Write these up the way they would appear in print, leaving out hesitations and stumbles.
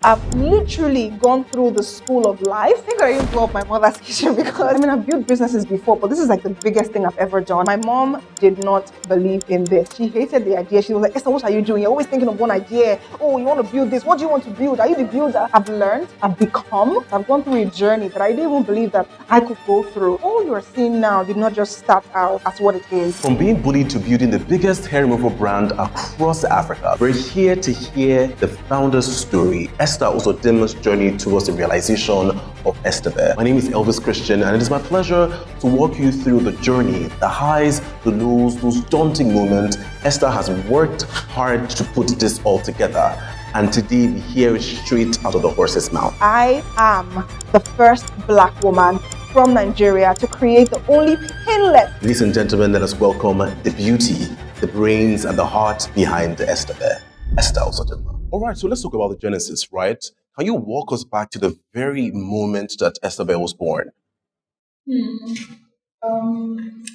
I've literally gone through the school of life. I think I even blew up my mother's kitchen because I've built businesses before, but this is like the biggest thing I've ever done. My mom did not believe in this. She hated the idea. She was like, Esther, what are you doing? You're always thinking of one idea. Oh, you want to build this? What do you want to build? Are you the builder? I've learned, I've gone through a journey that I didn't even believe that I could go through. All you're seeing now did not just start out as what it is. From being bullied to building the biggest hair removal brand across Africa, we're here to hear the founder's story, Esther Uzodinma's journey towards the realization of EsteBare. My name is Elvis Christian, and it is my pleasure to walk you through the journey, the highs, the lows, those daunting moments. Esther has worked hard to put this all together, and today we hear it straight out of the horse's mouth. I am the first Black woman from Nigeria to create the only painless. Ladies and gentlemen, let us welcome the beauty, the brains, and the heart behind the EsteBare, Esther Uzodinma. All right, so let's talk about the genesis, right? Can you walk us back to the very moment that EsteBare was born?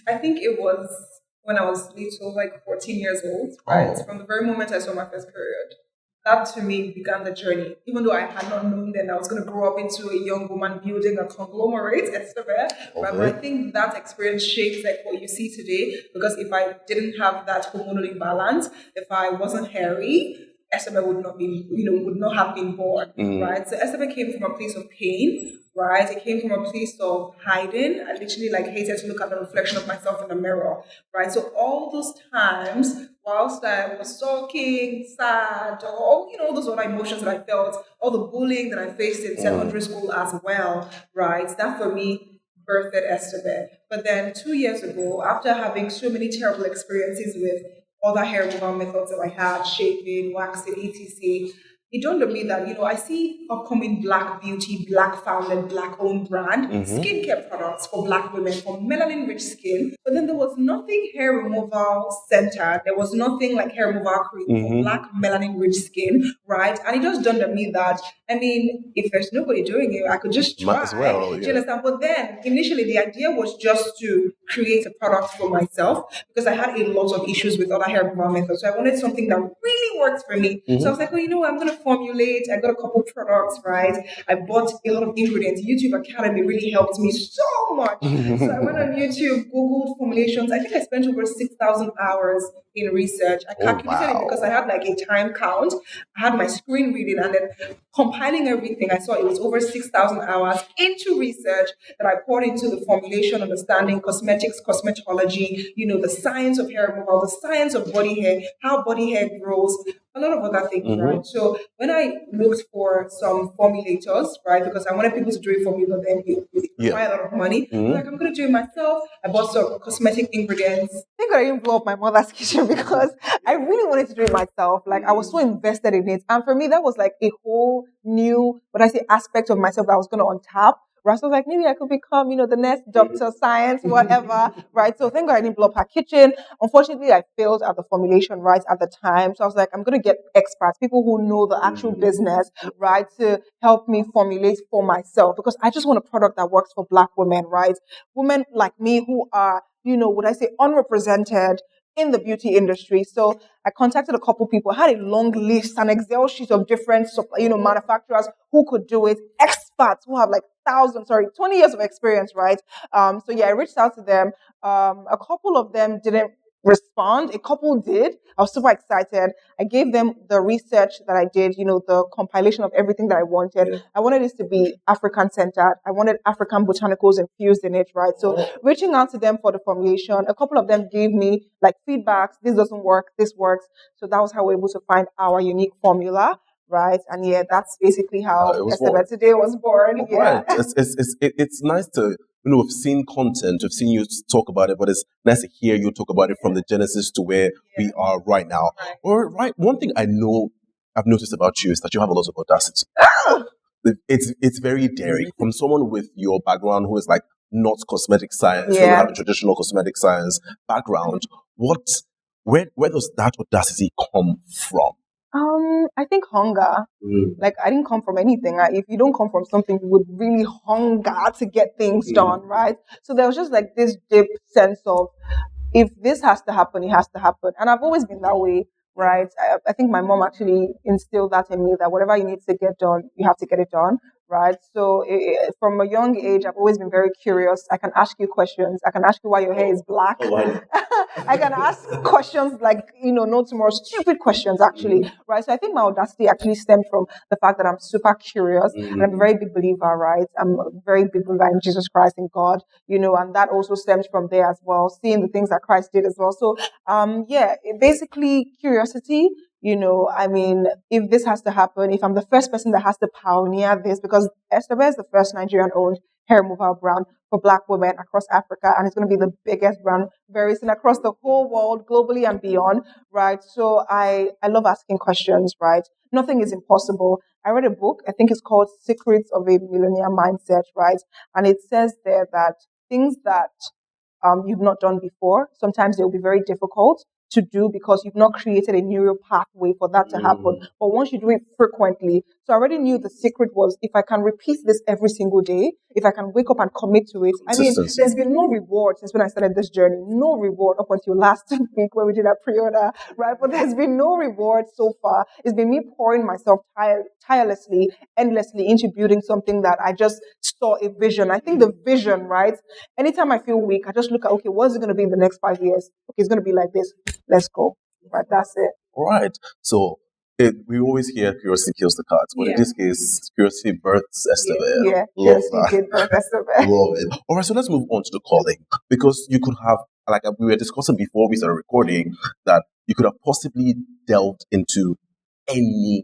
I think it was when I was little, like 14 years old, right? Oh. From the very moment I saw my first period. That to me began the journey. Even though I had not known then I was going to grow up into a young woman building a conglomerate, etc. Right? But I think that experience shapes like what you see today. Because if I didn't have that hormonal imbalance, if I wasn't hairy, EsteBare would not be, would not have been born, right? So EsteBare came from a place of pain, right? It came from a place of hiding. I literally hated to look at the reflection of myself in the mirror, right? So all those times, whilst I was sulking, sad, or all those other emotions that I felt, all the bullying that I faced in secondary school as well, right? That for me birthed EsteBare. But then 2 years ago, after having so many terrible experiences with other hair removal methods that I had, shaving, waxing, etc., it dawned on me that, I see upcoming Black beauty, Black founded, Black owned brand, skincare products for Black women, for melanin-rich skin. But then there was nothing hair removal centered. There was nothing like hair removal cream for Black melanin-rich skin, right? And it just dawned on me that, if there's nobody doing it, I could just try. Might as well, yeah. Do you understand? But then, initially, the idea was just to create a product for myself because I had a lot of issues with other hair removal methods. So I wanted something that really worked for me. So I was like, I'm going to formulate. I got a couple products, right? I bought a lot of ingredients. YouTube Academy really helped me so much. So I went on YouTube, Googled formulations. I think I spent over 6,000 hours in research. I calculated it because I had a time count. I had my screen reading and then compiling everything. I saw it was over 6,000 hours into research that I poured into the formulation, understanding cosmetics, cosmetology, the science of hair removal, the science of body hair, how body hair grows, a lot of other things, right? So when I looked for some formulators, right, because I wanted people to do it for me, but then it required a lot of money. I was like, I'm going to do it myself. I bought some cosmetic ingredients. I think I even blew up my mother's kitchen because I really wanted to do it myself. I was so invested in it. And for me, that was a whole new, aspect of myself that I was going to untap. Right? So I was like, maybe I could become, the next doctor, science, whatever, right? So thank God I didn't blow up her kitchen. Unfortunately, I failed at the formulation right at the time. So I was like, I'm going to get experts, people who know the actual business, right, to help me formulate for myself because I just want a product that works for Black women, right? Women like me who are, unrepresented in the beauty industry. So I contacted a couple people, I had a long list, an Excel sheet of different, manufacturers who could do it, experts who have 20 years of experience, right? I reached out to them. A couple of them didn't respond. A couple did. I was super excited. I gave them the research that I did, the compilation of everything that I wanted. Yeah. I wanted this to be African centered. I wanted African botanicals infused in it, right? So reaching out to them for the formulation, a couple of them gave me feedbacks. This doesn't work. This works. So that was how we were able to find our unique formula. Right, and that's basically how EsteBare today was born. Right, it's nice to we've seen content, we've seen you talk about it, but it's nice to hear you talk about it from the genesis to where we are right now. Right. One thing I've noticed about you is that you have a lot of audacity. It's very daring from someone with your background who is not cosmetic science, who have a traditional cosmetic science background. Where does that audacity come from? I think hunger. I didn't come from anything. If you don't come from something, you would really hunger to get things done, right? So there was just this deep sense of, if this has to happen, it has to happen. And I've always been that way. right? I think my mom actually instilled that in me, that whatever you need to get done, you have to get it done, right? So from a young age, I've always been very curious. I can ask you questions. I can ask you why your hair is black. I can ask questions like, no tomorrow, stupid questions actually, right? So I think my audacity actually stemmed from the fact that I'm super curious and I'm a very big believer, right? I'm a very big believer in Jesus Christ and God, and that also stems from there as well, seeing the things that Christ did as well. So, basically curiosity. I mean, if this has to happen, if I'm the first person that has to pioneer this, because EsteBare is the first Nigerian-owned hair removal brand for Black women across Africa, and it's going to be the biggest brand very soon across the whole world, globally and beyond, right? So I love asking questions, right? Nothing is impossible. I read a book, I think it's called Secrets of a Millionaire Mindset, right? And it says there that things that you've not done before, sometimes they'll be very difficult to do because you've not created a neural pathway for that to happen. But once you do it frequently, so I already knew the secret was, if I can repeat this every single day, if I can wake up and commit to it. I mean, there's been no reward since when I started this journey, no reward up until last week when we did our pre-order, right? But there's been no reward so far. It's been me pouring myself tirelessly, endlessly into building something that I just saw a vision. I think the vision, right? Anytime I feel weak, I just look at, okay, what's it going to be in the next 5 years? Okay, it's going to be like this. Let's go. Right, that's it. All right. So we always hear curiosity kills the cat, but in this case, curiosity births EsteBare. Yeah, Love curiosity that. did birth EsteBare. Love it. All right, so let's move on to the calling, because you could have, like we were discussing before we started recording, that you could have possibly delved into any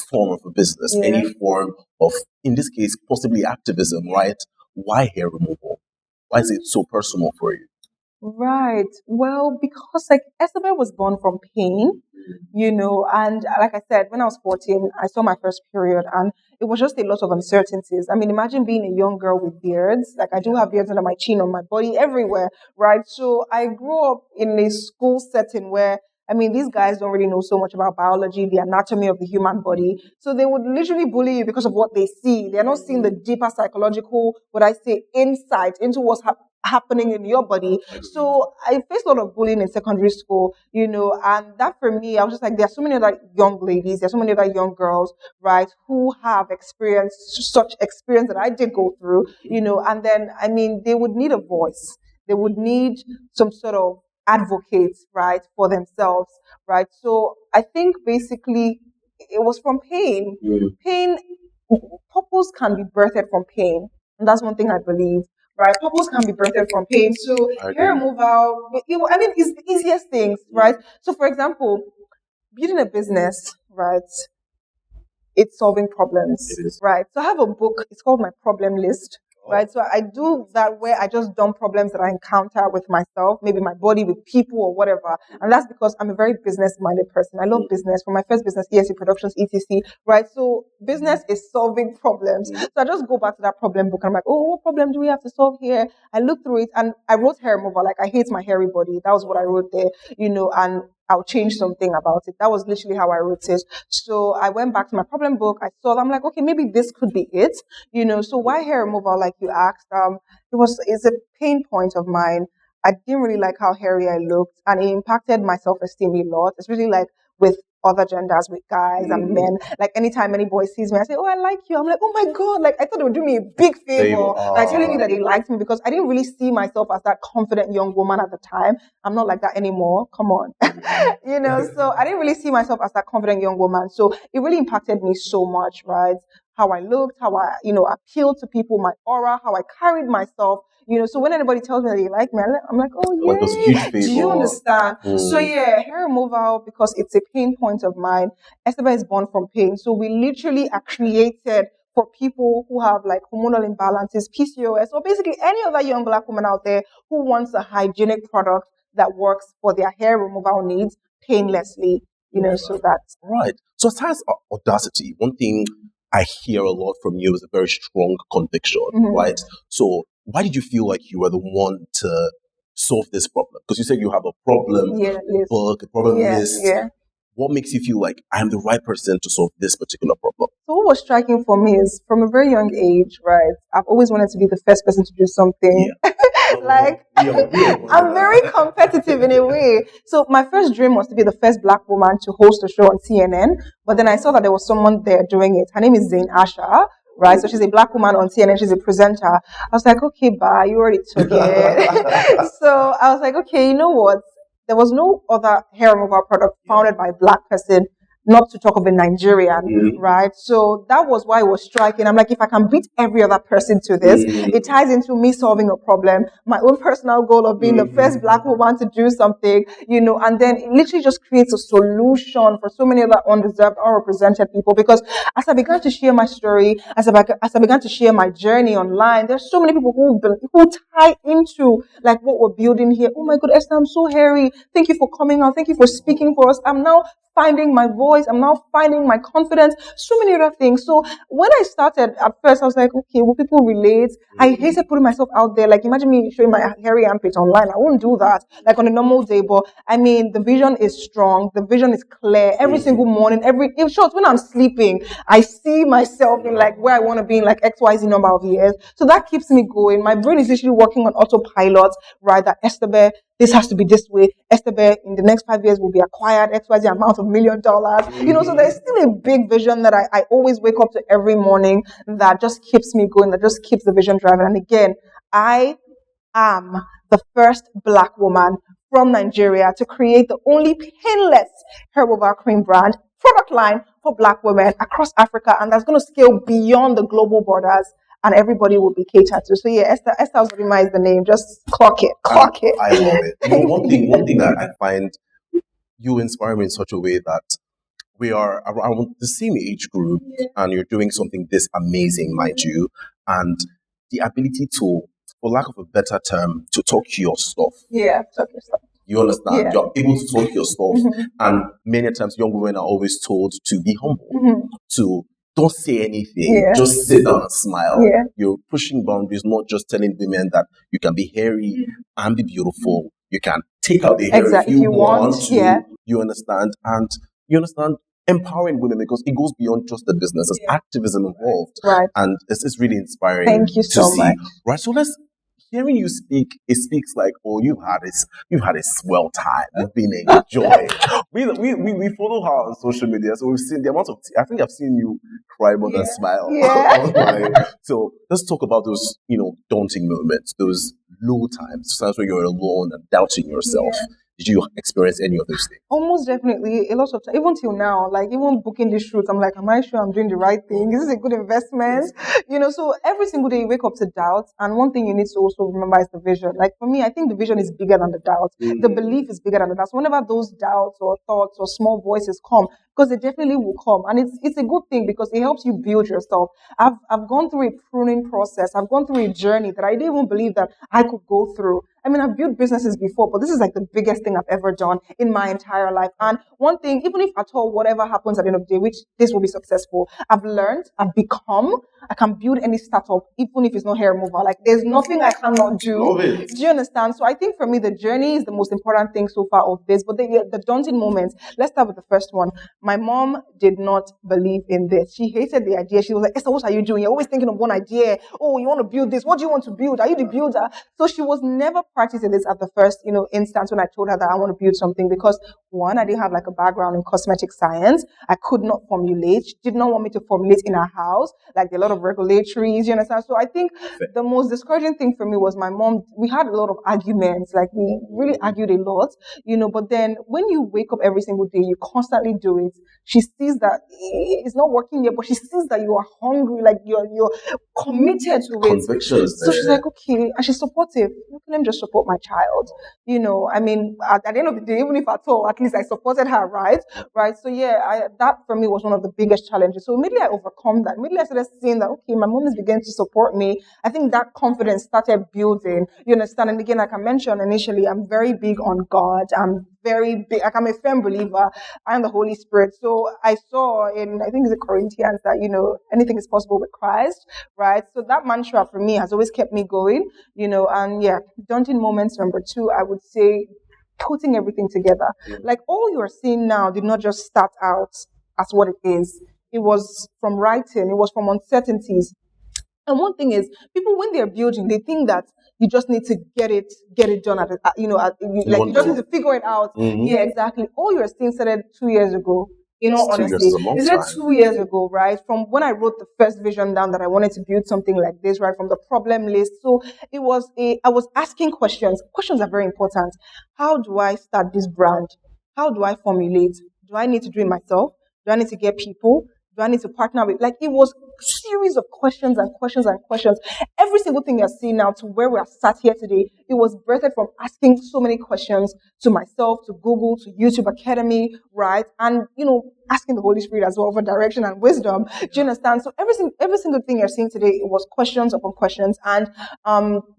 form of a business, any form of, in this case, possibly activism, right? Why hair removal? Why is it so personal for you? Right. Well, because like EsteBare was born from pain, and like I said, when I was 14, I saw my first period and it was just a lot of uncertainties. I mean, imagine being a young girl with beards. Like I do have beards under my chin, on my body, everywhere, right? So I grew up in a school setting where, I mean, these guys don't really know so much about biology, the anatomy of the human body. So they would literally bully you because of what they see. They're not seeing the deeper psychological, what I say, insight into what's happening in your body. So I faced a lot of bullying in secondary school, and that for me, I was just like, there are so many other young ladies, there's so many other young girls, right, who have experienced such experience that I did go through, and then, I mean, they would need a voice. They would need some sort of advocate, right, for themselves, right? So I think basically it was from pain. Pain, purpose can be birthed from pain. And that's one thing I believe. Right, purpose can be birthed from pain. So hair removal, I mean, it's the easiest things, right? So, for example, building a business, right? It's solving problems, right? So I have a book. It's called My Problem List, right? So I do that where I just dump problems that I encounter with myself, maybe my body, with people or whatever. And that's because I'm a very business-minded person. I love business. For my first business, ESC Productions, ETC, right? So business is solving problems. So I just go back to that problem book and I'm like, oh, what problem do we have to solve here? I look through it and I wrote hair removal. Like, I hate my hairy body. That was what I wrote there, and I'll change something about it. That was literally how I wrote it. So I went back to my problem book. I saw, I'm like, okay, maybe this could be it. So why hair removal, like you asked? It's a pain point of mine. I didn't really like how hairy I looked, and it impacted my self-esteem a lot. It's really like with other genders, with guys and men. Like anytime any boy sees me, I say, oh, I like you. I'm like, oh my God, like I thought they would do me a big favor by telling me that they liked me, because I didn't really see myself as that confident young woman at the time. I'm not like that anymore. Come on. So I didn't really see myself as that confident young woman. So it really impacted me so much, right? How I looked, how I, appealed to people, my aura, how I carried myself. So when anybody tells me that they like me, I'm like, oh yeah, like those huge favor. Do you understand? So yeah, hair removal, because it's a pain point of mine. EsteBare is born from pain. So we literally are created for people who have like hormonal imbalances, PCOS, or basically any other young Black woman out there who wants a hygienic product that works for their hair removal needs painlessly. So that's right. So as far as audacity, one thing I hear a lot from you is a very strong conviction, right? So why did you feel like you were the one to solve this problem? Because you said you have a problem book, a problem list. Yeah. What makes you feel like I'm the right person to solve this particular problem? So what was striking for me is from a very young age, right? I've always wanted to be the first person to do something. Like, I'm very competitive in a way. So my first dream was to be the first Black woman to host a show on CNN. But then I saw that there was someone there doing it. Her name is Zain Asha. Right, so she's a Black woman on CNN. She's a presenter. I was like, okay, bye. You already took it. So I was like, okay, you know what? There was no other hair removal product founded by a Black person, not to talk of a Nigerian, right? So that was why it was striking. I'm like, if I can beat every other person to this, it ties into me solving a problem, my own personal goal of being the first Black woman to do something, and then it literally just creates a solution for so many other undeserved, unrepresented people. Because as I began to share my story, as I began to share my journey online, there's so many people who tie into like what we're building here. Oh my God, Esther, I'm so hairy. Thank you for coming out. Thank you for speaking for us. I'm now finding my voice. I'm now finding my confidence. So many other things. So when I started, at first I was like, okay, will people relate? I hated putting myself out there. Like, imagine me showing my hairy armpit online. I won't do that like on a normal day. But I mean, the vision is strong. The vision is clear. Every single morning, in short, when I'm sleeping, I see myself in like where I want to be in like XYZ number of years. So that keeps me going. My brain is usually working on autopilot, right? That EsteBare, this has to be this way. EsteBare in the next 5 years will be acquired XYZ amount of $1 million. So there's still a big vision that I always wake up to every morning that just keeps me going, that just keeps the vision driving. And again, I am the first Black woman from Nigeria to create the only painless herbal cream brand product line for Black women across Africa, and that's going to scale beyond the global borders. And everybody will be catered to. So yeah, Esther Uzodinma is the name. Just clock it. I love it. One thing that I find you inspire me in such a way that we are around the same age group, and you're doing something this amazing, mind you, and the ability to, for lack of a better term, to talk your stuff. Yeah, talk your stuff. You understand? You're able to talk your stuff, and many times young women are always told to be humble, to don't say anything, just sit down and smile. You're pushing boundaries, not just telling women that you can be hairy and be beautiful. You can take out the hair if you want to. You understand? And you understand empowering women, because it goes beyond just the business. There's activism involved. Right. And it's really inspiring. Thank you so much. Right. So hearing you speak, it speaks like, oh, you've had a swell time. You've been enjoying. we follow her on social media, so we've seen the amount of I think I've seen you cry more than smile. So let's talk about those, daunting moments, those low times, times where you're alone and doubting yourself. Did you experience any of those things? Almost definitely. A lot of time, even till now, like even booking this shoot, I'm like, am I sure I'm doing the right thing? Is this a good investment? So every single day you wake up to doubt. And one thing you need to also remember is the vision. Like for me, I think the vision is bigger than the doubt. The belief is bigger than the doubt. So whenever those doubts or thoughts or small voices come, because they definitely will come. And it's a good thing because it helps you build yourself. I've gone through a pruning process. I've gone through a journey that I didn't even believe that I could go through. I mean, I've built businesses before, but this is like the biggest thing I've ever done in my entire life. And one thing, even if at all, whatever happens at the end of the day, which this will be successful, I've learned, I've become, I can build any startup, even if it's not hair removal. Like there's nothing I cannot do. Love it. Do you understand? So I think for me, the journey is the most important thing so far of this. But the daunting moments, let's start with the first one. My mom did not believe in this. She hated the idea. She was like, Esther, what are you doing? You're always thinking of one idea. Oh, you want to build this. What do you want to build? Are you the builder? So she was never practicing this at the first, instance when I told her that I want to build something, because one, I didn't have like a background in cosmetic science. I could not formulate. She did not want me to formulate in our house. Like there are a lot of regulatories, you understand? So I think the most discouraging thing for me was my mom. We had a lot of arguments. Like we really argued a lot, but then when you wake up every single day, you constantly do it. She sees that it's not working yet, but she sees that you are hungry, like you're committed to it. Convictions. So she's like, okay, and she's supportive. Let me just support my child. I mean, at the end of the day, even if at all, at least I supported her, right? So yeah, that for me was one of the biggest challenges. So immediately I overcome that. Immediately I started seeing that, okay, my mom is beginning to support me. I think that confidence started building. You understand? And again, like I mentioned initially, I'm very big on God. I'm very big, like I'm a firm believer. I am the Holy Spirit. So I saw in, I think it's Corinthians, that, anything is possible with Christ, right? So that mantra for me has always kept me going, and yeah, daunting moments. Number two, I would say putting everything together. Like all you're seeing now did not just start out as what it is. It was from writing. It was from uncertainties. And one thing is, people, when they're building, they think that, You just need to get it done you just need to figure it out. Yeah, exactly. All you're seeing started 2 years ago. Honestly, is a long is time. it 2 years ago, right? From when I wrote the first vision down that I wanted to build something like this, right? From the problem list. So I was asking questions. Questions are very important. How do I start this brand? How do I formulate? Do I need to do it myself? Do I need to get people? Do I need to partner with? Like, it was series of questions and questions and questions. Every single thing you're seeing now to where we are sat here today, it was birthed from asking so many questions to myself, to Google, to YouTube Academy, right? And, asking the Holy Spirit as well for direction and wisdom. Do you understand? So every single thing you're seeing today, it was questions upon questions. And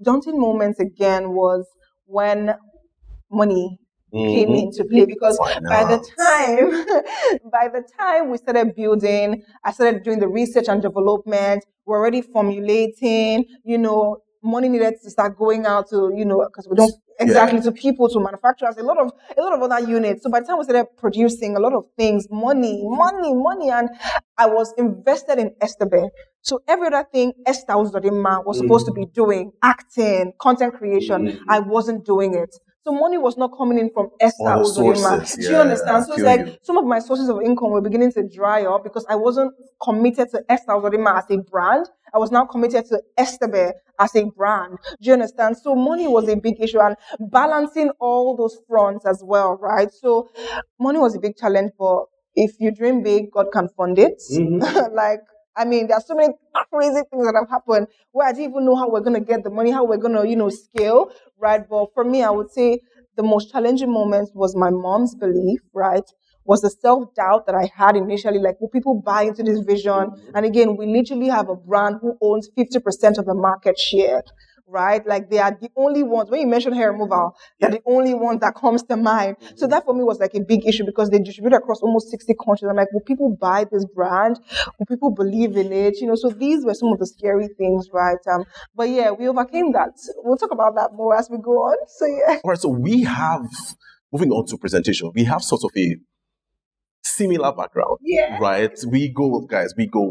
daunting moments again was when money came into play, because by the time we started building, I started doing the research and development. We're already formulating. Money needed to start going out to because we don't exactly to people, to manufacturers, a lot of other units. So by the time we started producing a lot of things, money, and I was invested in EsteBare. So every other thing Esther Uzodinma was supposed to be doing, acting, content creation, I wasn't doing it. So money was not coming in from Esther Uzodinma. Do you understand? So it's like some of my sources of income were beginning to dry up because I wasn't committed to Esther Uzodinma as a brand. I was now committed to EsteBare as a brand. Do you understand? So money was a big issue, and balancing all those fronts as well, right? So money was a big challenge, but if you dream big, God can fund it. There are so many crazy things that have happened where I didn't even know how we're going to get the money, how we're going to, scale, right? But for me, I would say the most challenging moments was my mom's belief, right? Was the self-doubt that I had initially, like, will people buy into this vision? And again, we literally have a brand who owns 50% of the market share, right? Like, they are the only ones, when you mention hair removal, they're the only ones that comes to mind. So that for me was like a big issue because they distribute across almost 60 countries. I'm like, will people buy this brand? Will people believe in it? So these were some of the scary things, right? But yeah, we overcame that. We'll talk about that more as we go on. So yeah. All right, so we have, moving on to presentation, we have sort of a similar background, right? We go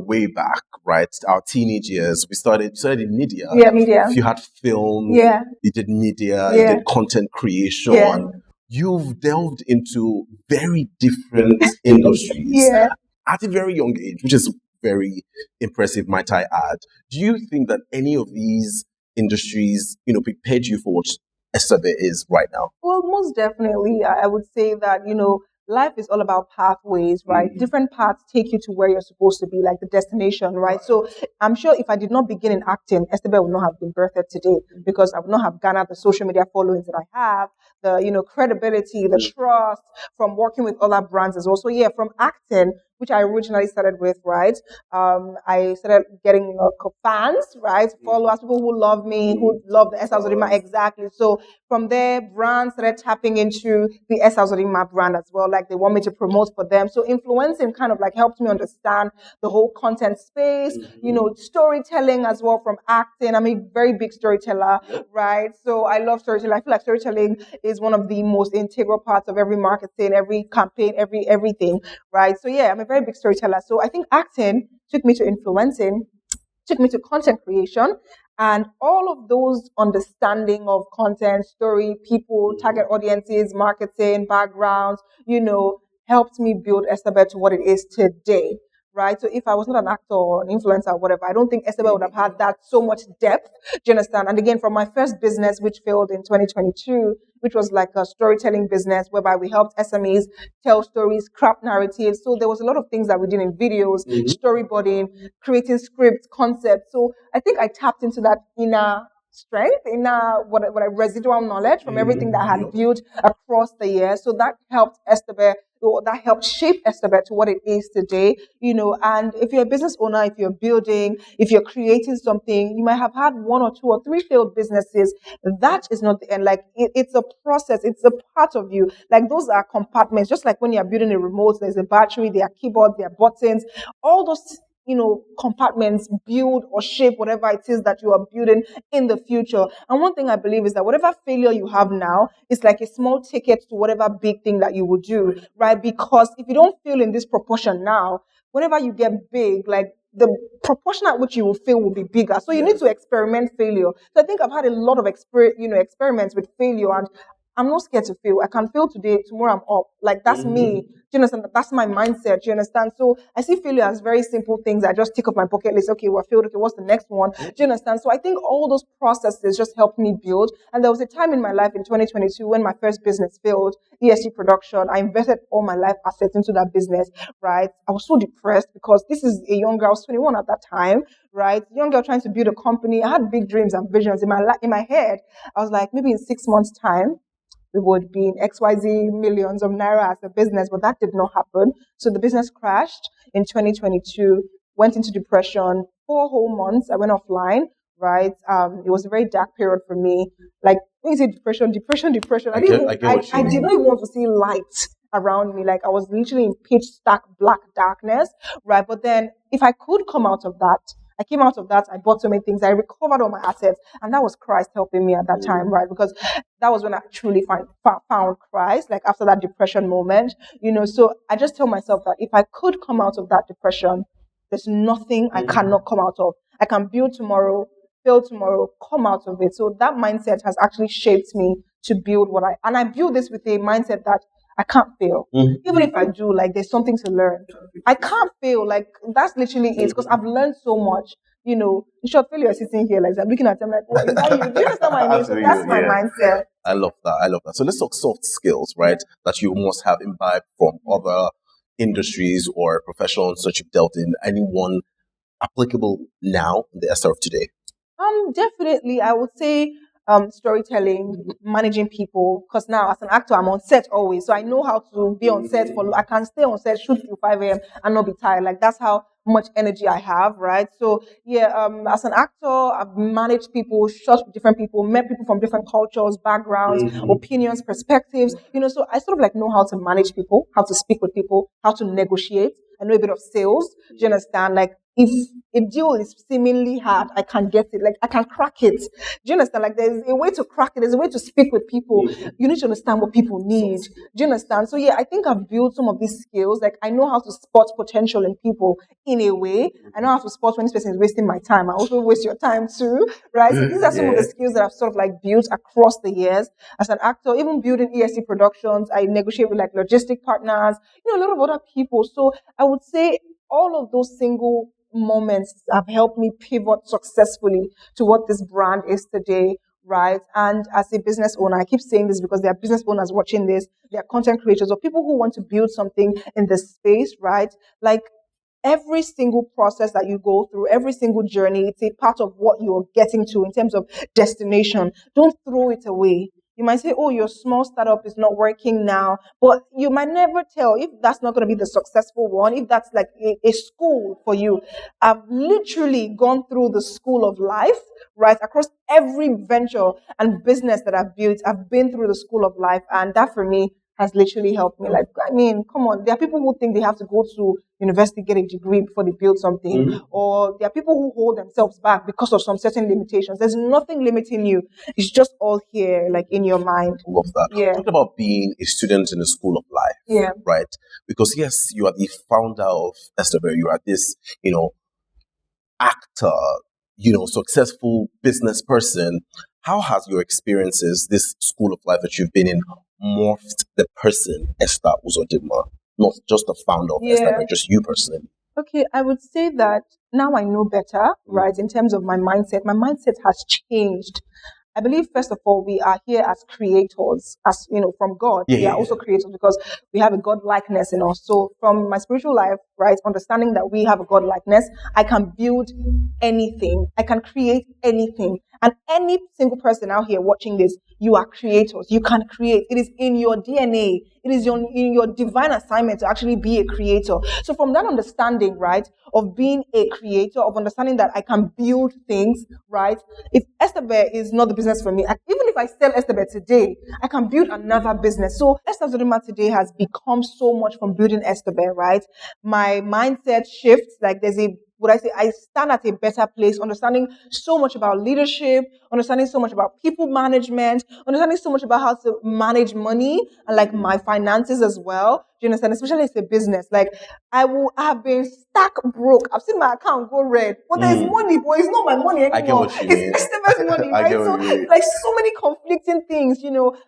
way back, right? Our teenage years, we started in media. Yeah, media. If you had film, you did media, you did content creation. Yeah. You've delved into very different industries at a very young age, which is very impressive, might I add. Do you think that any of these industries, prepared you for what EsteBare is right now? Well, most definitely. I would say that, life is all about pathways, right? Different paths take you to where you're supposed to be, like the destination, right? So I'm sure if I did not begin in acting, EsteBare would not have been birthed today because I would not have garnered the social media followings that I have, the credibility, the trust from working with other brands as well. So yeah, from acting, which I originally started with, right? I started getting fans, right? Followers, people who love me, who love the Esther Uzodinma, exactly. So from there, brands started tapping into the Esther Uzodinma brand as well. Like, they want me to promote for them. So influencing kind of like helped me understand the whole content space, storytelling as well from acting. I'm a very big storyteller, right? So I love storytelling. I feel like storytelling is one of the most integral parts of every marketing, every campaign, everything, right? So yeah, I'm a very big storyteller. So I think acting took me to influencing, took me to content creation, and all of those understanding of content, story, people, target audiences, marketing, backgrounds, helped me build EsteBare to what it is today, right? So if I was not an actor or an influencer or whatever, I don't think EsteBare would have had that so much depth. Do you understand? And again, from my first business, which failed in 2022, which was like a storytelling business whereby we helped SMEs tell stories, craft narratives. So there was a lot of things that we did in videos, storyboarding, creating scripts, concepts. So I think I tapped into that inner strength, inner what residual knowledge from everything that I had built across the years. So that helped EsteBare. That helped shape EsteBare to what it is today, and if you're a business owner, if you're building, if you're creating something, you might have had 1 or 2 or 3 failed businesses. That is not the end. Like, it's a process. It's a part of you. Like, those are compartments. Just like when you're building a remote, there's a battery, there are keyboards, there are buttons, all those compartments build or shape whatever it is that you are building in the future. And one thing I believe is that whatever failure you have now is like a small ticket to whatever big thing that you will do, right? Because if you don't feel in this proportion now, whenever you get big, like, the proportion at which you will fail will be bigger. So you need to experiment failure. So I think I've had a lot of experiments with failure, and I'm not scared to fail. I can fail today, tomorrow I'm up. Like that's me. Do you understand? That's my mindset. Do you understand? So I see failure as very simple things. I just tick off my bucket list. Okay, we're failed. Okay, what's the next one? Do you understand? So I think all those processes just helped me build. And there was a time in my life in 2022 when my first business failed, ESG production. I invested all my life assets into that business, right? I was so depressed because this is a young girl. I was 21 at that time, right? Young girl trying to build a company. I had big dreams and visions in my head. I was like, maybe in 6 months' time, we would be in XYZ millions of naira as a business, but that did not happen. So the business crashed in 2022, went into depression. 4 whole months, I went offline, right? It was a very dark period for me. Like, when you say depression, I get what you did mean. not even want to see light around me. Like, I was literally in pitch black darkness, right? But then, if I could come out of that, I came out of that, I bought so many things, I recovered all my assets, and that was Christ helping me at that time, right? Because that was when I truly found Christ, like after that depression moment, So I just tell myself that if I could come out of that depression, there's nothing I cannot come out of. I can build tomorrow, fail tomorrow, come out of it. So that mindset has actually shaped me to build and I build this with a mindset that I can't fail. Even if I do, like, there's something to learn. I can't fail. Like, that's literally it, because I've learned so much. In short, failure is sitting here, like, I'm looking at them like, what is that you? Do you understand what I mean? So that's my mindset. I love that. So let's talk soft skills, right? That you must have imbibed from other industries or professions that you've dealt in. Anyone applicable now in the Esther of today? Definitely, I would say storytelling, managing people. Because now, as an actor, I'm on set always, so I know how to be on set I can stay on set, shoot till 5 a.m. and not be tired. Like, that's how much energy I have, right? So yeah, as an actor, I've managed people, shot with different people, met people from different cultures, backgrounds, opinions, perspectives. So I sort of like know how to manage people, how to speak with people, how to negotiate. I know a bit of sales. Do you understand? Like, if a deal is seemingly hard, I can get it. Like, I can crack it. Do you understand? Like, there's a way to crack it. There's a way to speak with people. You need to understand what people need. Do you understand? So yeah, I think I've built some of these skills. Like, I know how to spot potential in people in a way. I know how to spot when this person is wasting my time. I also waste your time too, right? So these are some of the skills that I've sort of like built across the years as an actor. Even building ESC productions, I negotiate with like logistic partners, a lot of other people. So I would say all of those single moments have helped me pivot successfully to what this brand is today, right? And as a business owner, I keep saying this because there are business owners watching this, there are content creators or people who want to build something in this space, right? Like, every single process that you go through, every single journey, it's a part of what you're getting to in terms of destination. Don't throw it away. You might say, oh, your small startup is not working now, but you might never tell if that's not going to be the successful one, if that's like a school for you. I've literally gone through the school of life, right? Across every venture and business that I've built, I've been through the school of life, and that for me has literally helped me. Like, I mean, come on, there are people who think they have to go to university, get a degree before they build something, or there are people who hold themselves back because of some certain limitations. There's nothing limiting you. It's just all here, like in your mind. Love that. Yeah. Talk about being a student in the school of life. Yeah. Right? Because yes, you are the founder of EsteBare. You are this, actor, successful business person. How has your experiences, this school of life that you've been in, morphed the person Esther Uzodinma? Not just the founder of EsteBare, just you personally. Okay, I would say that now I know better, right? In terms of my mindset has changed. I believe, first of all, we are here as creators, as from God. We are also creators because we have a God likeness in us. So from my spiritual life, right, understanding that we have a God likeness, I can build anything. I can create anything. And any single person out here watching this, you are creators. You can create. It is in your DNA. It is in your divine assignment to actually be a creator. So from that understanding, right, of being a creator, of understanding that I can build things, right, if EsteBare is not the business for me, even if I sell EsteBare today, I can build another business. So Esther Uzodinma today has become so much from building EsteBare, right? My mindset shifts, like I stand at a better place, understanding so much about leadership, understanding so much about people management, understanding so much about how to manage money and like my finances as well. Do you understand? Especially it's a business. Like I have been stuck broke. I've seen my account go red, but there's money, but it's not my money I get anymore. what you mean. It's Esteba's money, I right? get what So you mean. like so many conflicting things,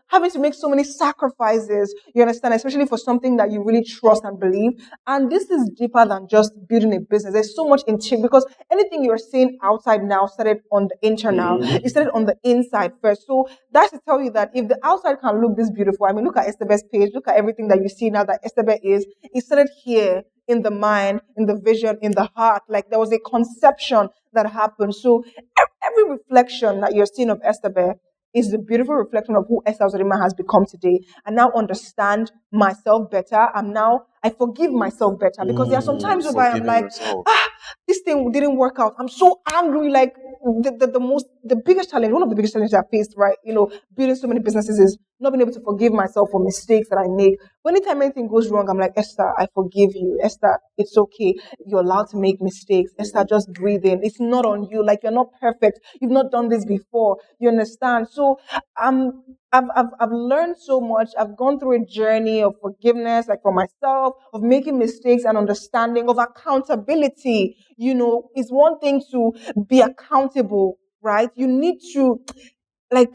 having to make so many sacrifices. You understand? Especially for something that you really trust and believe. And this is deeper than just building a business. There's so much in because anything you're seeing outside now started on the internal. It started on the inside first. So that's to tell you that if the outside can look this beautiful, I mean, look at Esteba's page, look at everything that you see now that EsteBare is. It started here in the mind, in the vision, in the heart. Like there was a conception that happened. So every reflection that you're seeing of EsteBare is the beautiful reflection of who Esther Uzodinma has become today. I now understand myself better. I forgive myself better because there are some times where I'm like, yourself. this thing didn't work out. I'm so angry. Like the biggest challenge, one of the biggest challenges I faced, right? Building so many businesses is not being able to forgive myself for mistakes that I make. But anytime anything goes wrong, I'm like, Esther, I forgive you. Esther, it's okay. You're allowed to make mistakes. Esther, just breathe in. It's not on you. Like you're not perfect. You've not done this before. You understand? So I've learned so much. I've gone through a journey of forgiveness, like for myself, of making mistakes and understanding, of accountability. It's one thing to be accountable, right? You need to even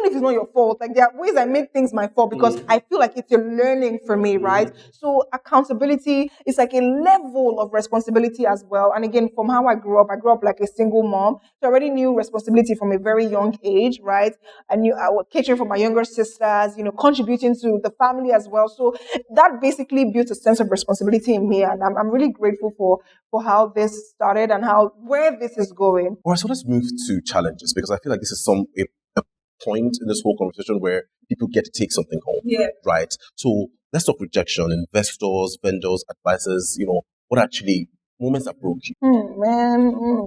if it's not your fault, like there are ways I make things my fault because I feel like it's a learning for me, right? So accountability is like a level of responsibility as well. And again, from how I grew up like a single mom. So I already knew responsibility from a very young age, right? I knew I was catering for my younger sisters, contributing to the family as well. So that basically built a sense of responsibility in me. And I'm really grateful for how this started and where this is going. All right, so let's move to challenges because I feel like this is a point in this whole conversation where people get to take something home. Yeah. Right. So let's talk rejection, investors, vendors, advisors, what actually moments that broke you.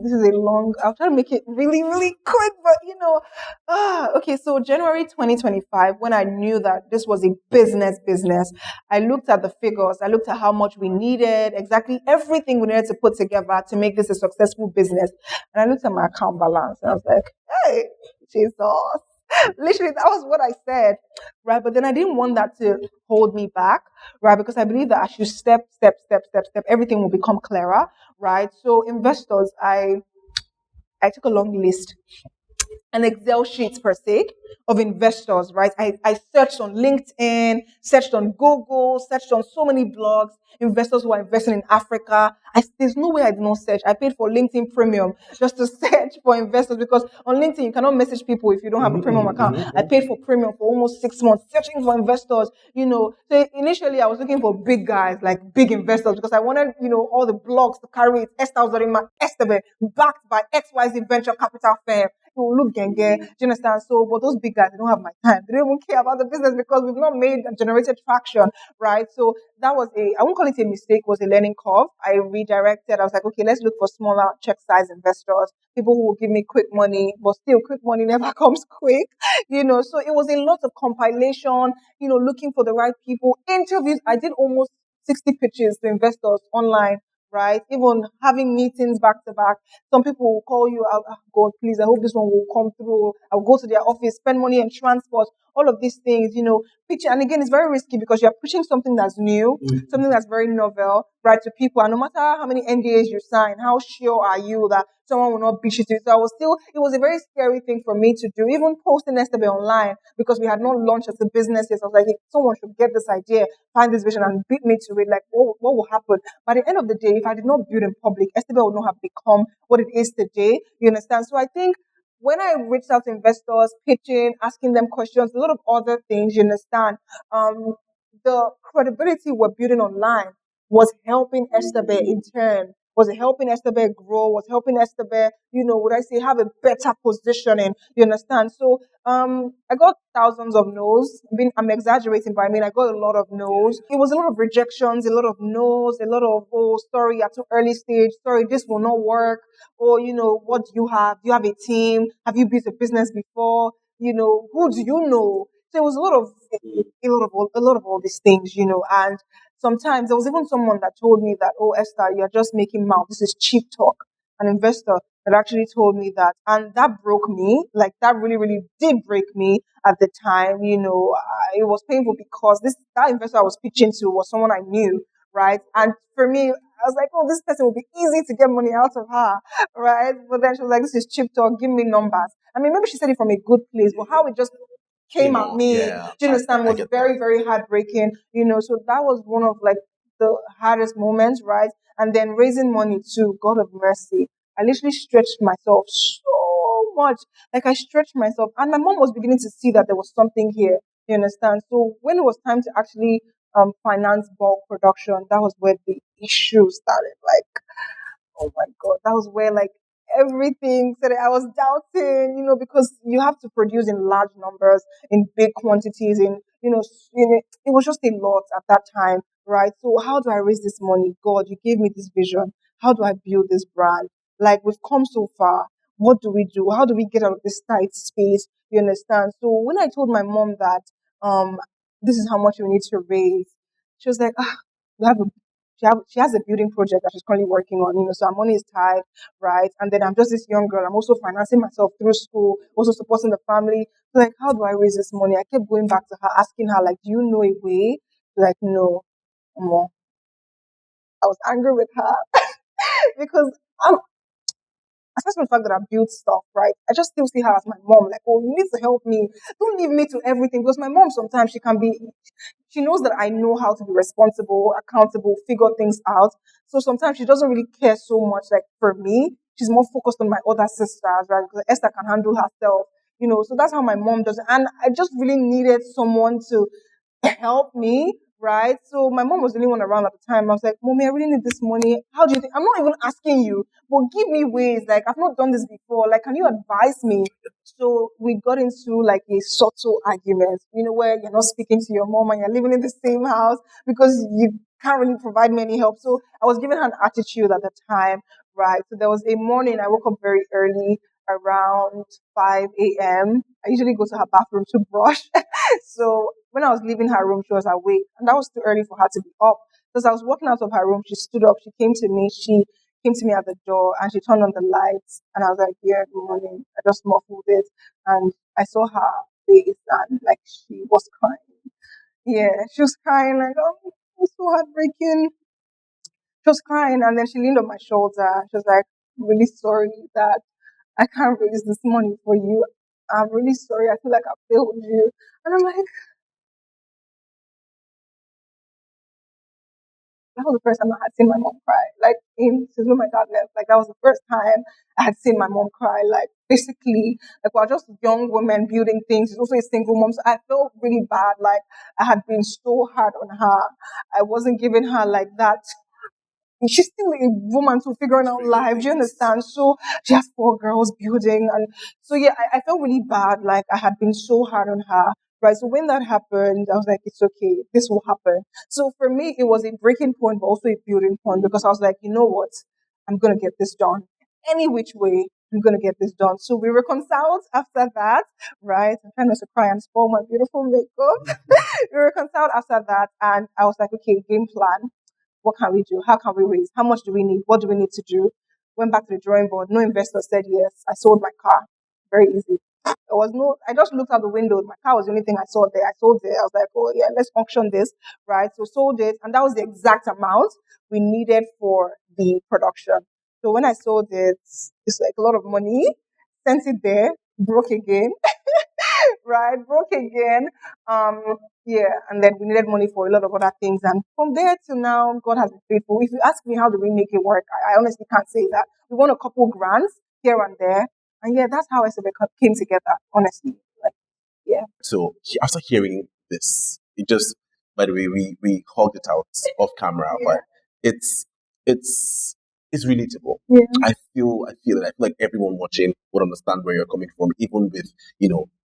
This is a long. I'll try to make it really, really quick, but okay. So January 2025, when I knew that this was a business, I looked at the figures. I looked at how much we needed, exactly everything we needed to put together to make this a successful business. And I looked at my account balance, and I was like, "Hey, Jesus." Literally, that was what I said, right? But then I didn't want that to hold me back, right? Because I believe that as you step, everything will become clearer, right? So investors, I took a long list, an Excel sheet per se of investors, right? I searched on LinkedIn, searched on Google, searched on so many blogs, investors who are investing in Africa. There's no way I did not search. I paid for LinkedIn Premium just to search for investors because on LinkedIn you cannot message people if you don't have a premium account. I paid for Premium for almost 6 months searching for investors, So initially I was looking for big guys, like big investors because I wanted, all the blogs to carry it. Esther Uzodinma, EsteBare, backed by XYZ venture capital firm. Look, genge. Do you understand? So, but those big guys, they don't have my time. They don't even care about the business because we've not made and generated traction, right? So that was I won't call it a mistake, it was a learning curve. I redirected. I was like, okay, let's look for smaller check size investors, people who will give me quick money, but still quick money never comes quick, So it was a lot of compilation, looking for the right people, interviews. I did almost 60 pitches to investors online, right? Even having meetings back to back. Some people will call you out, God, please, I hope this one will come through. I'll go to their office, spend money on transport, all of these things, pitch. And again, it's very risky because you're pushing something that's new, something that's very novel, right, to people. And no matter how many NDAs you sign, how sure are you that someone will not beat you to it? So it was a very scary thing for me to do, even posting EsteBare online because we had not launched as a business yet. I was like, if someone should get this idea, find this vision and beat me to it, like, what will happen? By the end of the day, if I did not build in public, EsteBare would not have become what it is today. You understand? So I think when I reached out to investors, pitching, asking them questions, a lot of other things, you understand, the credibility we're building online was helping EsteBare in turn, was helping EsteBare grow, was helping EsteBare, would I say, have a better positioning, you understand? So I got thousands of no's. I'm exaggerating, but I got a lot of no's. It was a lot of rejections, a lot of no's, a lot of, sorry, you're too early stage, sorry, this will not work, or, what do you have? Do you have a team? Have you built a business before? Who do you know? So it was a lot of all these things, and sometimes there was even someone that told me that, oh, Esther, you're just making mouth. This is cheap talk. an investor that actually told me that, and that broke me. Like that really, really did break me at the time. It was painful because that investor I was pitching to was someone I knew, right? And for me, I was like, oh, this person will be easy to get money out of her, right? But then she was like, this is cheap talk. Give me numbers. I mean, maybe she said it from a good place, but how it just came at me, Yeah, do you understand, I was get very, that. very heartbreaking. So that was one of like the hardest moments, right? And then raising money too, God of mercy. I literally stretched myself so much. Like I stretched myself, and my mom was beginning to see that there was something here. You understand? So when it was time to actually finance bulk production, that was where the issue started. Like, oh my God, that was where like everything said I was doubting, because you have to produce in large numbers, in big quantities, it was just a lot at that time, right? So how do I raise this money? God, you gave me this vision. How do I build this brand? Like we've come so far. What do we do? How do we get out of this tight space? You understand? So when I told my mom that um this is how much we need to raise, she was like, we have a she has a building project that she's currently working on, so her money is tight, right? And then I'm just this young girl. I'm also financing myself through school, also supporting the family. So like, how do I raise this money? I kept going back to her, asking her, like, do you know a way? Like, no. Omo. I was angry with her because I'm aside from the fact that I built stuff, right? I just still see her as my mom. Like, oh, you need to help me. Don't leave me to everything. Because my mom sometimes she knows that I know how to be responsible, accountable, figure things out. So sometimes she doesn't really care so much like for me. She's more focused on my other sisters, right? Because Esther can handle herself, So that's how my mom does it. And I just really needed someone to help me, right? So my mom was the only one around at the time. I was like, Mommy, I really need this money. How do you think? I'm not even asking you, but give me ways. Like, I've not done this before. Like, can you advise me? So we got into like a subtle argument, where you're not speaking to your mom and you're living in the same house because you can't really provide me any help. So I was giving her an attitude at the time, right? So there was a morning I woke up very early, around 5 a.m. I usually go to her bathroom to brush. So when I was leaving her room, she was awake, and that was too early for her to be up. So as I was walking out of her room, she stood up. She came to me at the door, and she turned on the lights. And I was like, "Yeah, good morning." I just muffled it, and I saw her face, and like she was crying. Yeah, she was crying like, "Oh, it was so heartbreaking." She was crying, and then she leaned on my shoulder. She was like, "I'm really sorry that I can't raise this money for you. I'm really sorry. I feel like I failed you." And I'm like, that was the first time I had seen my mom cry. Like, since when my dad left, like, that was the first time I had seen my mom cry. Like, basically, like, we're just young women building things. She's also a single mom. So I felt really bad. Like, I had been so hard on her. I wasn't giving her, like, that. She's still a woman to figuring out life. Do you understand? So she has four girls building, and so yeah, I felt really bad. Like I had been so hard on her, right? So when that happened, I was like, it's okay, this will happen. So for me, it was a breaking point, but also a building point because I was like, you know what, I'm gonna get this done any which way. I'm gonna get this done. So we reconciled after that, right? I'm trying not to cry and spoil my beautiful makeup. We reconciled after that, and I was like, okay, game plan. What can we do? How can we raise? How much do we need? What do we need to do? Went back to the drawing board. No investor said yes. I sold my car. Very easy. I just looked out the window. My car was the only thing I saw there. I sold it. I was like, oh yeah, let's auction this, right? So sold it. And that was the exact amount we needed for the production. So when I sold it, it's like a lot of money. Sent it there, broke again, right? Broke again. Um, yeah, and then we needed money for a lot of other things. And from there to now, God has been faithful. If you ask me how do we make it work, I honestly can't say that. We won a couple grants here and there. And yeah, that's how EsteBare came together, honestly. Like, yeah. So after hearing this, it just, by the way, we hugged it out off camera, Yeah. but it's it's it's relatable. Yeah. I feel like everyone watching would understand where you're coming from, even with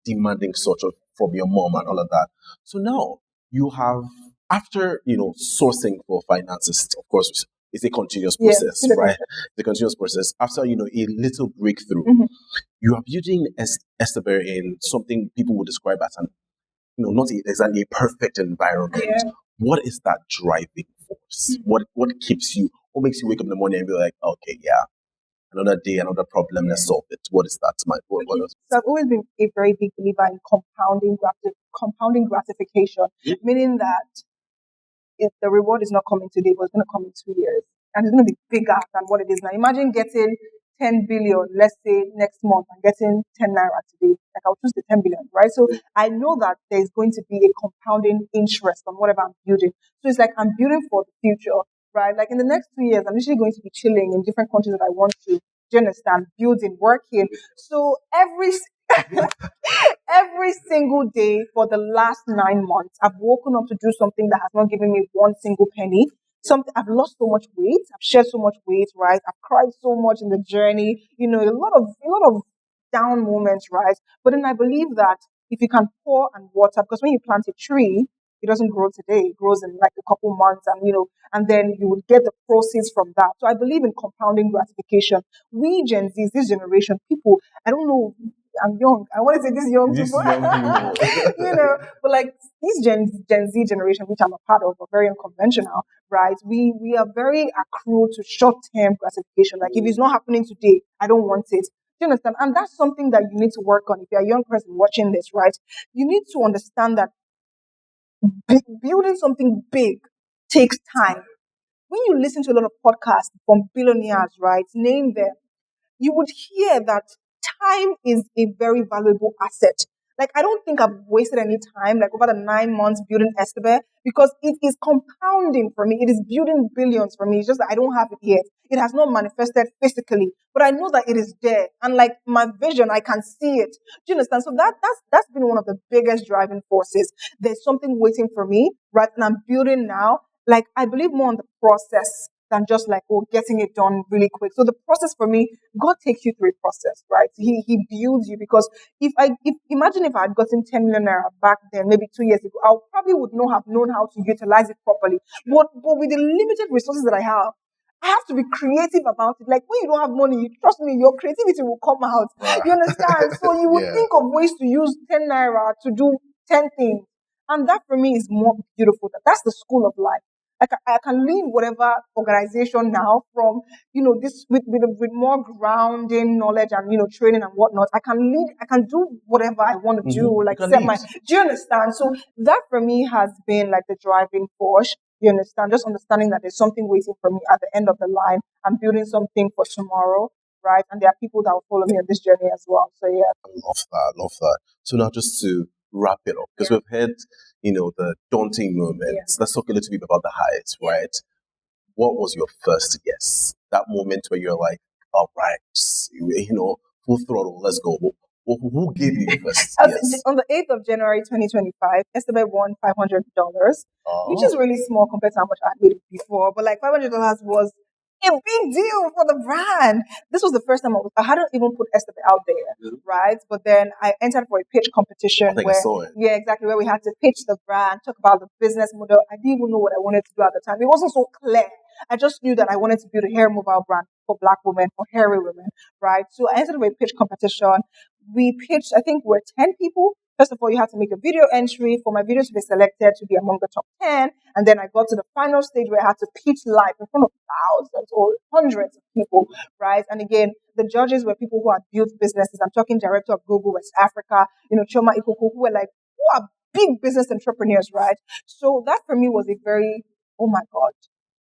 demanding such of from your mom and all of that. So now you have, after sourcing for finances, of course, it's a continuous Yeah. process, right? The continuous process. After a little breakthrough, Mhm. you are building EsteBare in something people would describe as an, not exactly a perfect environment. Yeah. What is that driving force? What keeps you? What makes you wake up in the morning and be like, okay, yeah, another day, another problem, let's solve it. What is that? So I've always been a very big believer in compounding gratification, meaning that if the reward is not coming today, but it's going to come in 2 years, and it's going to be bigger than what it is now. Imagine getting 10 billion, let's say next month, and getting 10 naira today. Like I'll choose the 10 billion, right? So I know that there's going to be a compounding interest on whatever I'm building. So it's like I'm building for the future, right? Like in the next 2 years, I'm usually going to be chilling in different countries that I want to. Do you understand? Building, working. So every single day for the last 9 months, I've woken up to do something that has not given me one single penny. Something I've lost so much weight, I've shed so much weight, right? I've cried so much in the journey, a lot of down moments, right? But then I believe that if you can pour and water, because when you plant a tree, it doesn't grow today, it grows in like a couple months, and then you would get the proceeds from that. So I believe in compounding gratification. We Gen Zs, this generation, people, I don't know, I'm young. I want to say this young This people, young people. but like this Gen Z generation, which I'm a part of, are very unconventional, right? We are very accrued to short term gratification. Like if it's not happening today, I don't want it. Do you understand? And that's something that you need to work on. If you're a young person watching this, right? You need to understand that building something big takes time. When you listen to a lot of podcasts from billionaires, right? Name them, you would hear that time is a very valuable asset. Like, I don't think I've wasted any time, like over the 9 months building EsteBare, because it is compounding for me. It is building billions for me. It's just that I don't have it yet. It has not manifested physically, but I know that it is there. And like my vision, I can see it. Do you understand? So that's been one of the biggest driving forces. There's something waiting for me, right? And I'm building now. Like, I believe more on the process than just like, getting it done really quick. So the process for me, God takes you through a process, right? He builds you, because if imagine if I had gotten 10 million naira back then, maybe 2 years ago, I probably would not have known how to utilize it properly. But with the limited resources that I have to be creative about it. Like when you don't have money, trust me, your creativity will come out. You understand? So you would think of ways to use 10 naira to do 10 things. And that for me is more beautiful. That's the school of life. I can leave whatever organization now from, this with more grounding knowledge and, training and whatnot. I can do whatever I want to do, like do you understand? So that for me has been like the driving force. You understand? Just understanding that there's something waiting for me at the end of the line. I'm building something for tomorrow, right? And there are people that will follow me on this journey as well. So yeah. Love that. So now just to wrap it up, because we've had, the daunting moments. Let's talk a little bit about the highs, right? What was your first guess? That moment where you're like, all right, full throttle, let's go. Who gave you your first guess? On the 8th of January 2025, EsteBare won $500, which is really small compared to how much I had made before. But like $500 was a big deal for the brand. This was the first time I hadn't even put EsteBare out there, right? But then I entered for a pitch competition I saw it. Yeah, exactly, where we had to pitch the brand, talk about the business model. I didn't even know what I wanted to do at the time. It wasn't so clear. I just knew that I wanted to build a hair removal brand for Black women, for hairy women, right? So I entered with a pitch competition. We pitched, I think we're 10 people. First of all, you had to make a video entry for my video to be selected to be among the top 10. And then I got to the final stage where I had to pitch live in front of thousands or hundreds of people, right? And again, the judges were people who had built businesses. I'm talking director of Google West Africa, Choma Ikuku, who were like, who are big business entrepreneurs, right? So that for me was a very, oh my God,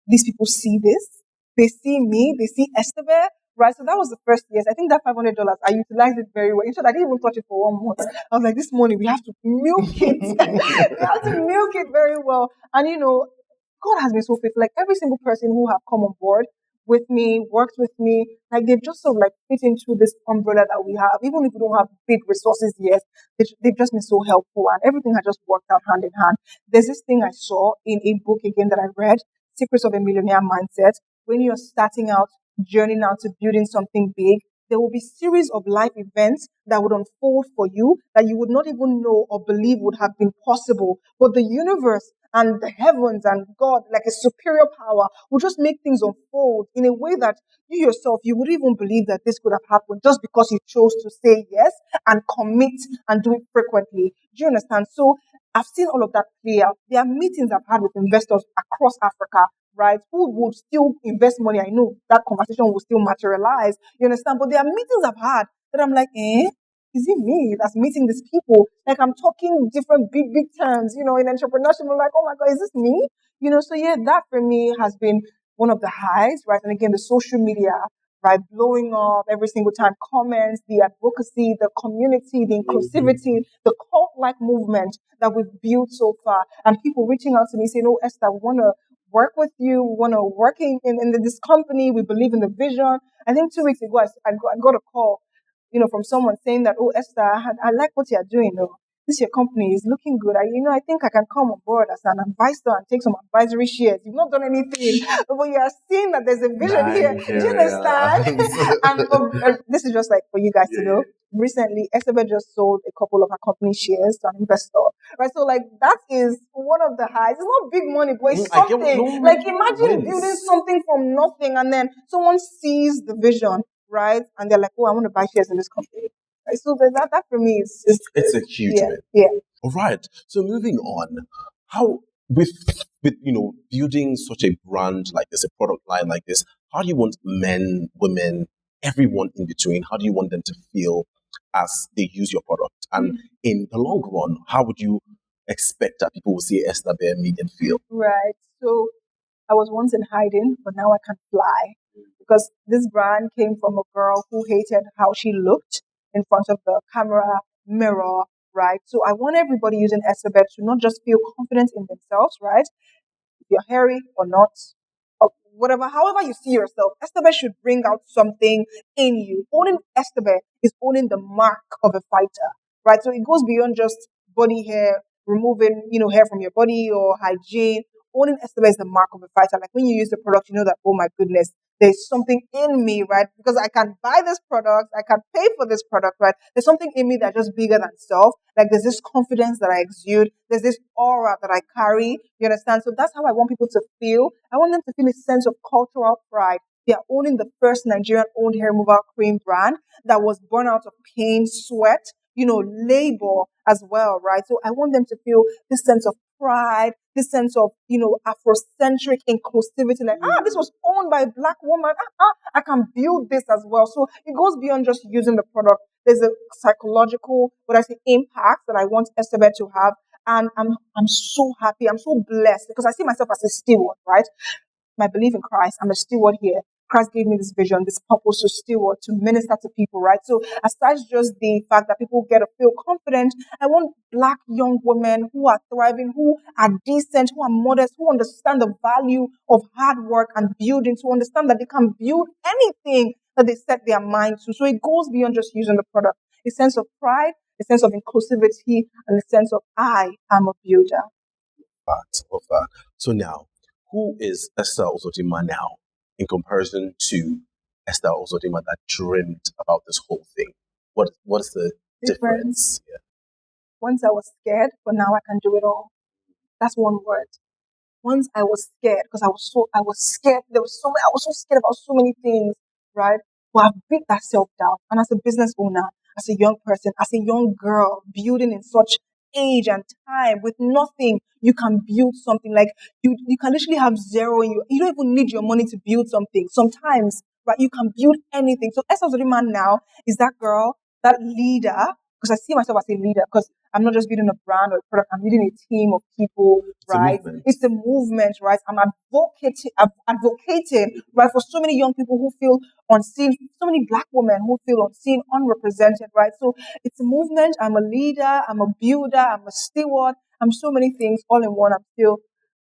these people see this. They see me. They see EsteBare, right? So that was the first year. I think that $500, I utilized it very well. In fact, I didn't even touch it for 1 month. I was like, this morning we have to milk it. We have to milk it very well. And God has been so faithful. Like every single person who have come on board with me, worked with me, like they've just sort of like fit into this umbrella that we have. Even if we don't have big resources yet, they've just been so helpful, and everything has just worked out hand in hand. There's this thing I saw in a book again that I read, Secrets of a Millionaire Mindset. When you're starting out, journeying out to building something big, there will be series of life events that would unfold for you that you would not even know or believe would have been possible. But the universe and the heavens and God, like a superior power, will just make things unfold in a way that you yourself, you would even believe that this could have happened just because you chose to say yes and commit and do it frequently. Do you understand? So I've seen all of that play out. There are meetings I've had with investors across Africa right? Who would still invest money? I know that conversation will still materialize. You understand? But there are meetings I've had that I'm like, is it me that's meeting these people? Like I'm talking different big terms, in entrepreneurship. I'm like, oh my God, is this me? So yeah, that for me has been one of the highs, right? And again, the social media, right, blowing up every single time, comments, the advocacy, the community, the inclusivity, the cult-like movement that we've built so far, and people reaching out to me saying, "Oh, Esther, we want to work with you. We want to work in this company. We believe in the vision." I think 2 weeks ago, I got a call, from someone saying that, "Oh, Esther, I like what you're doing. Oh, this your company is looking good. I think I can come on board as an advisor and take some advisory shares. You've not done anything, but you are seeing that there's a vision here. Do you understand?" And this is just like for you guys to know. Recently, EsteBare just sold a couple of her company shares to an investor, right? So, like, that is one of the highs. It's not big money, but it's something. Like, imagine building something from nothing, and then someone sees the vision, right? And they're like, "Oh, I want to buy shares in this company." Right? So that for me is it's a huge win. Yeah. All right. So moving on, how with building such a brand like this, a product line like this, how do you want men, women, everyone in between? How do you want them to feel as they use your product? And in the long run, how would you expect that people will see EsteBare make them feel? Right. So I was once in hiding, but now I can fly because this brand came from a girl who hated how she looked in front of the camera mirror, right? So I want everybody using EsteBare to not just feel confident in themselves, right? If you're hairy or not, or whatever, however you see yourself, EsteBare should bring out something in you. Owning EsteBare is owning the mark of a fighter, right? So it goes beyond just body hair, removing, hair from your body or hygiene. Owning EsteBare is the mark of a fighter. Like when you use the product, you know that, oh my goodness, there's something in me, right? Because I can buy this product, I can pay for this product, right? There's something in me that's just bigger than self. Like there's this confidence that I exude, there's this aura that I carry. You understand? So that's how I want people to feel. I want them to feel a sense of cultural pride. They are owning the first Nigerian-owned hair removal cream brand that was born out of pain, sweat, labor as well, right? So I want them to feel this sense of pride, this sense of, Afrocentric inclusivity, like, this was owned by a Black woman. I can build this as well. So it goes beyond just using the product. There's a psychological, impact that I want EsteBare to have. And I'm so happy. I'm so blessed because I see myself as a steward, right? My belief in Christ, I'm a steward here. Christ gave me this vision, this purpose to steward, to minister to people, right? So aside just the fact that people get to feel confident, I want Black young women who are thriving, who are decent, who are modest, who understand the value of hard work and building, to understand that they can build anything that they set their mind to. So it goes beyond just using the product. A sense of pride, a sense of inclusivity, and a sense of I am a builder. Of that. So now, who is Esther Uzodinma now in comparison to Esther Uzodinma that dreamed about this whole thing? What is the difference? Yeah. Once I was scared, but now I can do it all. That's one word. Once I was scared because I was scared. I was so scared about so many things, right? But I've beat that self-doubt. And as a business owner, as a young person, as a young girl, building in such age and time with nothing, you can build something. Like you can literally have zero in you. You don't even need your money to build something. Sometimes, right, you can build anything. So Esther Uzodinma now is that girl, that leader, because I see myself as a leader, because I'm not just building a brand or a product, I'm leading a team of people, right? It's a movement, right? I'm advocating, right, for so many young people who feel unseen, so many Black women who feel unseen, unrepresented, right? So it's a movement. I'm a leader, I'm a builder, I'm a steward, I'm so many things all in one. I'm still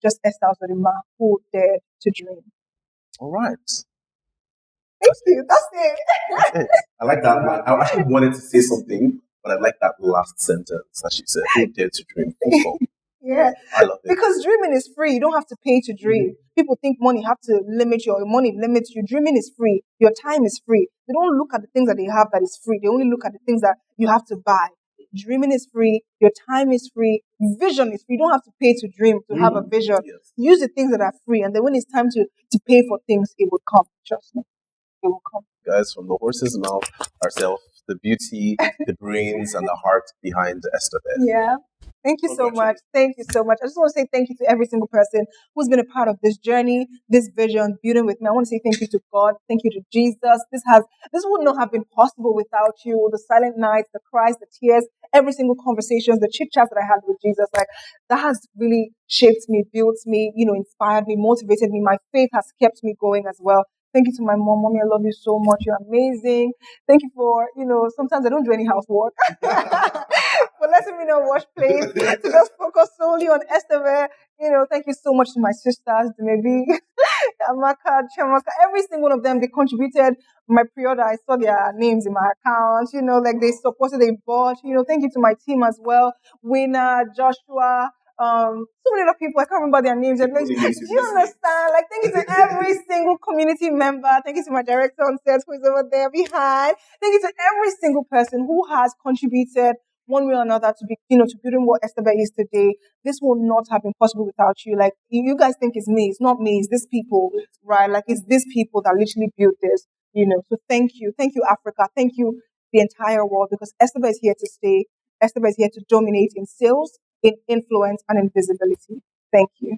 just Esther Uzodinma who dared to dream. All right. Thank you. That's it. That's it. I like that, man. I actually wanted to say something, but I like that last sentence that she said. Who dared to dream? Full stop. Yeah, I love it. Because dreaming is free. You don't have to pay to dream. People think money limits you. Dreaming is free. Your time is free. They don't look at the things that they have that is free. They only look at the things that you have to buy. Dreaming is free. Your time is free. Vision is free. You don't have to pay to dream to have a vision. Yes. Use the things that are free, and then when it's time to pay for things, it will come. Trust me, it will come. Guys, from the horse's mouth ourselves, the beauty, the brains, and the heart behind EsteBare. Yeah. Thank you so much. Thank you so much. I just want to say thank you to every single person who's been a part of this journey, this vision, building with me. I want to say thank you to God. Thank you to Jesus. This would not have been possible without you. The silent nights, the cries, the tears, every single conversations, the chit chats that I had with Jesus, like that has really shaped me, built me, inspired me, motivated me. My faith has kept me going as well. Thank you to my mom. Mommy, I love you so much. You're amazing. Thank you for, sometimes I don't do any housework. But letting me know wash plates to just focus solely on EsteBare. Thank you so much to my sisters, maybe Amaka, Chamaka, every single one of them. They contributed. My pre-order, I saw their names in my account. Like they supported, they bought. Thank you to my team as well. Winner, Joshua. So many other people, I can't remember their names. Like, do you understand? Like, thank you to every single community member. Thank you to my director on set who is over there behind. Thank you to every single person who has contributed one way or another to to building what EsteBare is today. This will not have been possible without you. Like, you guys think it's me. It's not me. It's these people, right? Like, it's these people that literally built this, So thank you. Thank you, Africa. Thank you, the entire world, because EsteBare is here to stay. EsteBare is here to dominate in sales, in influence, and in visibility. Thank you.